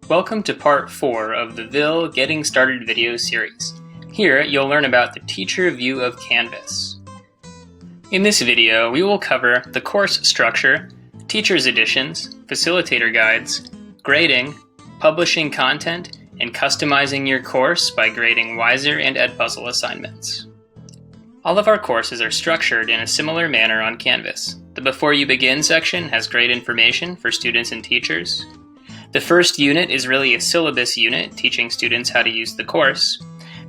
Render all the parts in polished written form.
Welcome to part 4 of the VIL Getting Started video series. Here you'll learn about the teacher view of Canvas. In this video we will cover the course structure, teacher's editions, facilitator guides, grading, publishing content, and customizing your course by grading Wiser and EdPuzzle assignments. All of our courses are structured in a similar manner on Canvas. The Before You Begin section has great information for students and teachers. The first unit is really a syllabus unit, teaching students how to use the course.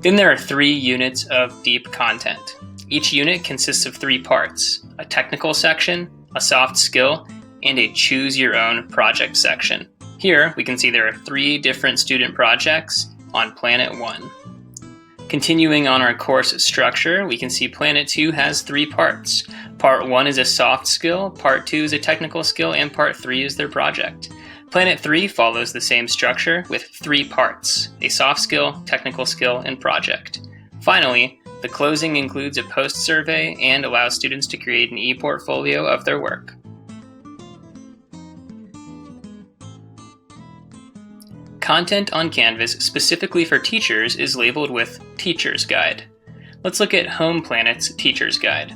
Then there are 3 units of deep content. Each unit consists of 3 parts: a technical section, a soft skill, and a choose your own project section. Here we can see there are 3 different student projects on Planet 1. Continuing on our course structure, we can see Planet 2 has 3 parts. Part 1 is a soft skill, Part 2 is a technical skill, and Part 3 is their project. Planet 3 follows the same structure with 3 parts: a soft skill, technical skill, and project. Finally, the closing includes a post survey and allows students to create an e-portfolio of their work. Content on Canvas specifically for teachers is labeled with Teacher's Guide. Let's look at Home Planet's Teacher's Guide.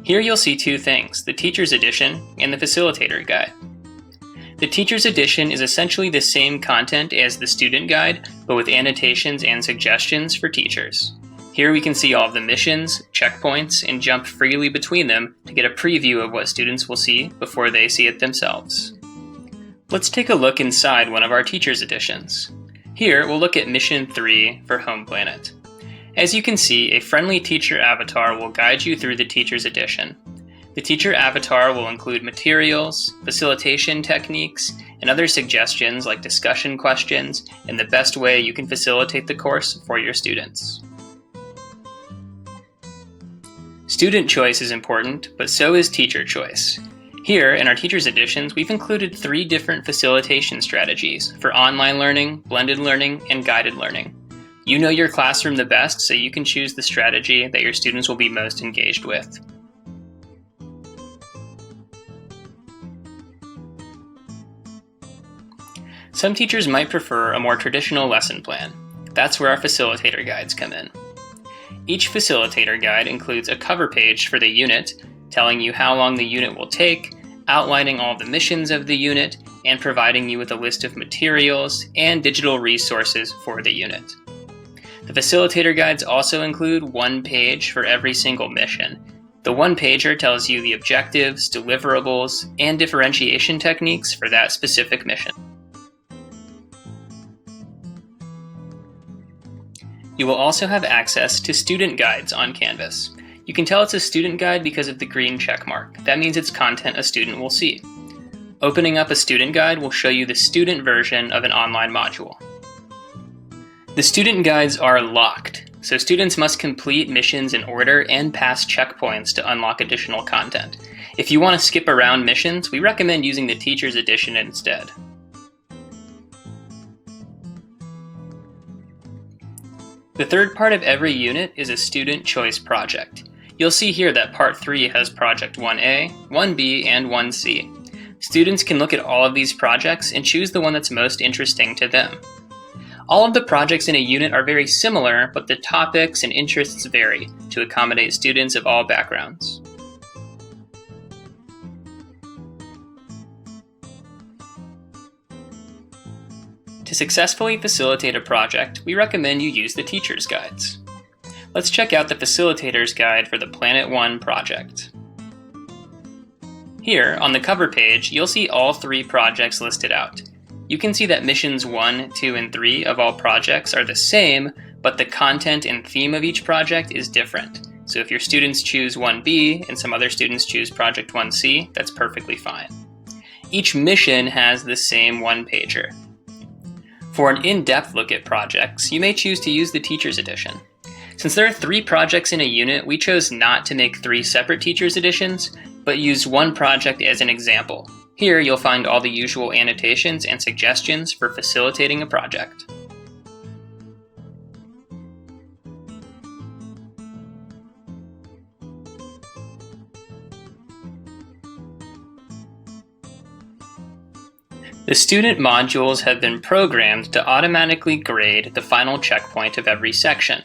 Here you'll see 2 things: the Teacher's Edition and the Facilitator Guide. The Teacher's Edition is essentially the same content as the Student Guide, but with annotations and suggestions for teachers. Here we can see all of the missions, checkpoints, and jump freely between them to get a preview of what students will see before they see it themselves. Let's take a look inside one of our Teacher's Editions. Here we'll look at Mission 3 for Home Planet. As you can see, a friendly teacher avatar will guide you through the Teacher's Edition. The teacher avatar will include materials, facilitation techniques, and other suggestions like discussion questions and the best way you can facilitate the course for your students. Student choice is important, but so is teacher choice. Here, in our Teacher's Editions, we've included 3 different facilitation strategies for online learning, blended learning, and guided learning. You know your classroom the best, so you can choose the strategy that your students will be most engaged with. Some teachers might prefer a more traditional lesson plan. That's where our facilitator guides come in. Each facilitator guide includes a cover page for the unit, telling you how long the unit will take, outlining all the missions of the unit, and providing you with a list of materials and digital resources for the unit. The facilitator guides also include 1 page for every single mission. The 1-pager tells you the objectives, deliverables, and differentiation techniques for that specific mission. You will also have access to student guides on Canvas. You can tell it's a student guide because of the green check mark. That means it's content a student will see. Opening up a student guide will show you the student version of an online module. The student guides are locked, so students must complete missions in order and pass checkpoints to unlock additional content. If you want to skip around missions, we recommend using the Teacher's Edition instead. The third part of every unit is a student choice project. You'll see here that Part 3 has Project 1A, 1B, and 1C. Students can look at all of these projects and choose the one that's most interesting to them. All of the projects in a unit are very similar, but the topics and interests vary to accommodate students of all backgrounds. To successfully facilitate a project, we recommend you use the Teacher's Guides. Let's check out the Facilitator's Guide for the Planet 1 project. Here, on the cover page, you'll see all 3 projects listed out. You can see that missions 1, 2, and 3 of all projects are the same, but the content and theme of each project is different. So if your students choose 1B and some other students choose Project 1C, that's perfectly fine. Each mission has the same 1-pager. For an in-depth look at projects, you may choose to use the Teacher's Edition. Since there are 3 projects in a unit, we chose not to make 3 separate Teacher's Editions, but used 1 project as an example. Here you'll find all the usual annotations and suggestions for facilitating a project. The student modules have been programmed to automatically grade the final checkpoint of every section.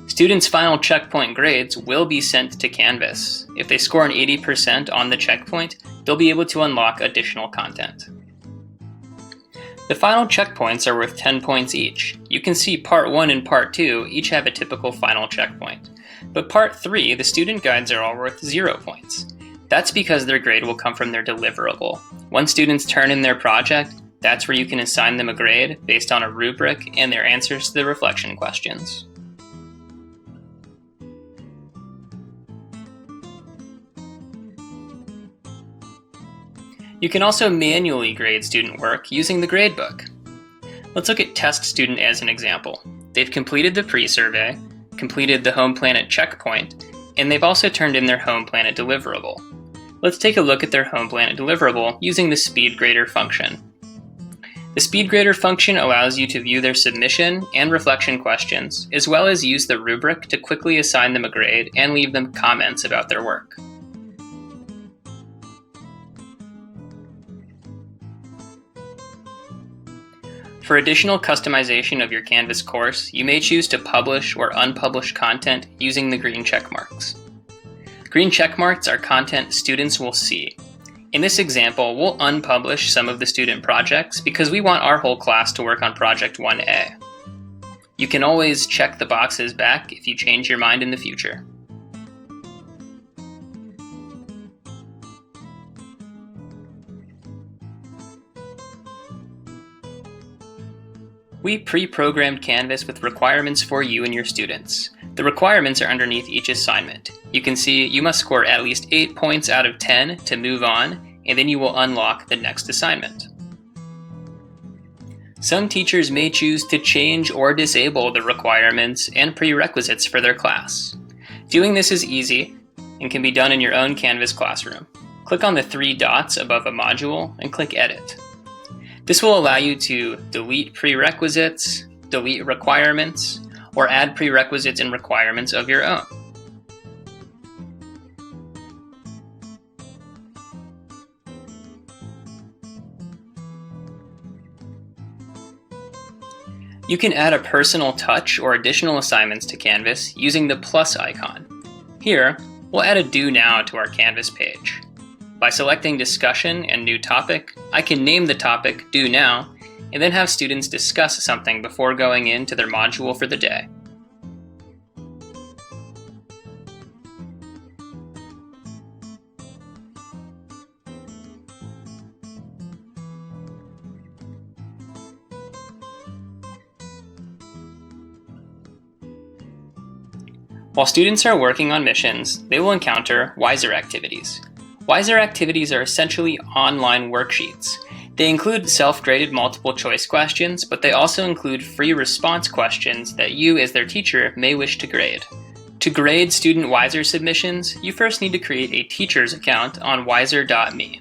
Students' final checkpoint grades will be sent to Canvas. If they score an 80% on the checkpoint, they'll be able to unlock additional content. The final checkpoints are worth 10 points each. You can see Part 1 and Part 2 each have a typical final checkpoint. But Part 3, the student guides are all worth 0 points. That's because their grade will come from their deliverable. Once students turn in their project, that's where you can assign them a grade based on a rubric and their answers to the reflection questions. You can also manually grade student work using the gradebook. Let's look at test student as an example. They've completed the pre-survey, completed the home planet checkpoint, and they've also turned in their home planet deliverable. Let's take a look at their home planet deliverable using the speed grader function. The speed grader function allows you to view their submission and reflection questions, as well as use the rubric to quickly assign them a grade and leave them comments about their work. For additional customization of your Canvas course, you may choose to publish or unpublish content using the green check marks. Green check marks are content students will see. In this example, we'll unpublish some of the student projects because we want our whole class to work on Project 1A. You can always check the boxes back if you change your mind in the future. We pre-programmed Canvas with requirements for you and your students. The requirements are underneath each assignment. You can see you must score at least 8 points out of 10 to move on, and then you will unlock the next assignment. Some teachers may choose to change or disable the requirements and prerequisites for their class. Doing this is easy and can be done in your own Canvas classroom. Click on the 3 dots above a module and click Edit. This will allow you to delete prerequisites, delete requirements, or add prerequisites and requirements of your own. You can add a personal touch or additional assignments to Canvas using the plus icon. Here, we'll add a Do Now to our Canvas page. By selecting Discussion and New Topic, I can name the topic Do Now, and then have students discuss something before going into their module for the day. While students are working on missions, they will encounter Wiser activities. Wiser activities are essentially online worksheets. They include self-graded multiple choice questions, but they also include free response questions that you, as their teacher, may wish to grade. To grade student Wiser submissions, you first need to create a teacher's account on wiser.me.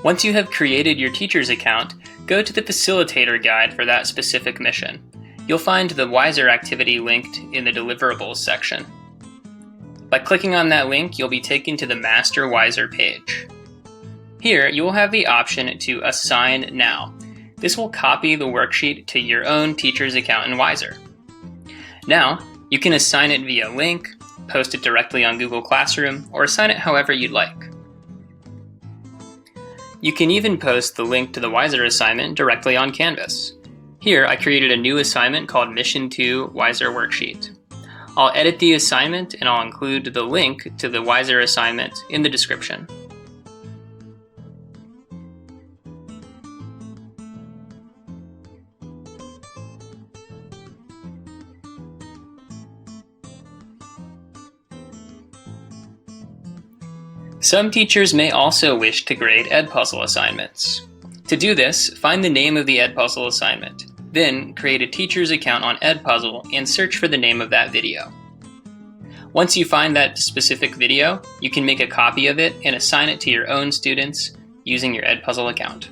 Once you have created your teacher's account, go to the Facilitator Guide for that specific mission. You'll find the Wiser activity linked in the Deliverables section. By clicking on that link, you'll be taken to the Master Wiser page. Here, you will have the option to Assign Now. This will copy the worksheet to your own teacher's account in Wiser. Now, you can assign it via link, post it directly on Google Classroom, or assign it however you'd like. You can even post the link to the Wiser assignment directly on Canvas. Here, I created a new assignment called Mission 2 Wiser Worksheet. I'll edit the assignment and I'll include the link to the Wiser assignment in the description. Some teachers may also wish to grade EdPuzzle assignments. To do this, find the name of the EdPuzzle assignment. Then, create a teacher's account on EdPuzzle and search for the name of that video. Once you find that specific video, you can make a copy of it and assign it to your own students using your EdPuzzle account.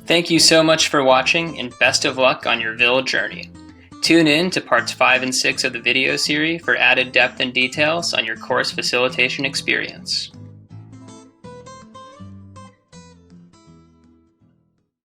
Thank you so much for watching, and best of luck on your VIL journey. Tune in to parts 5 and 6 of the video series for added depth and details on your course facilitation experience.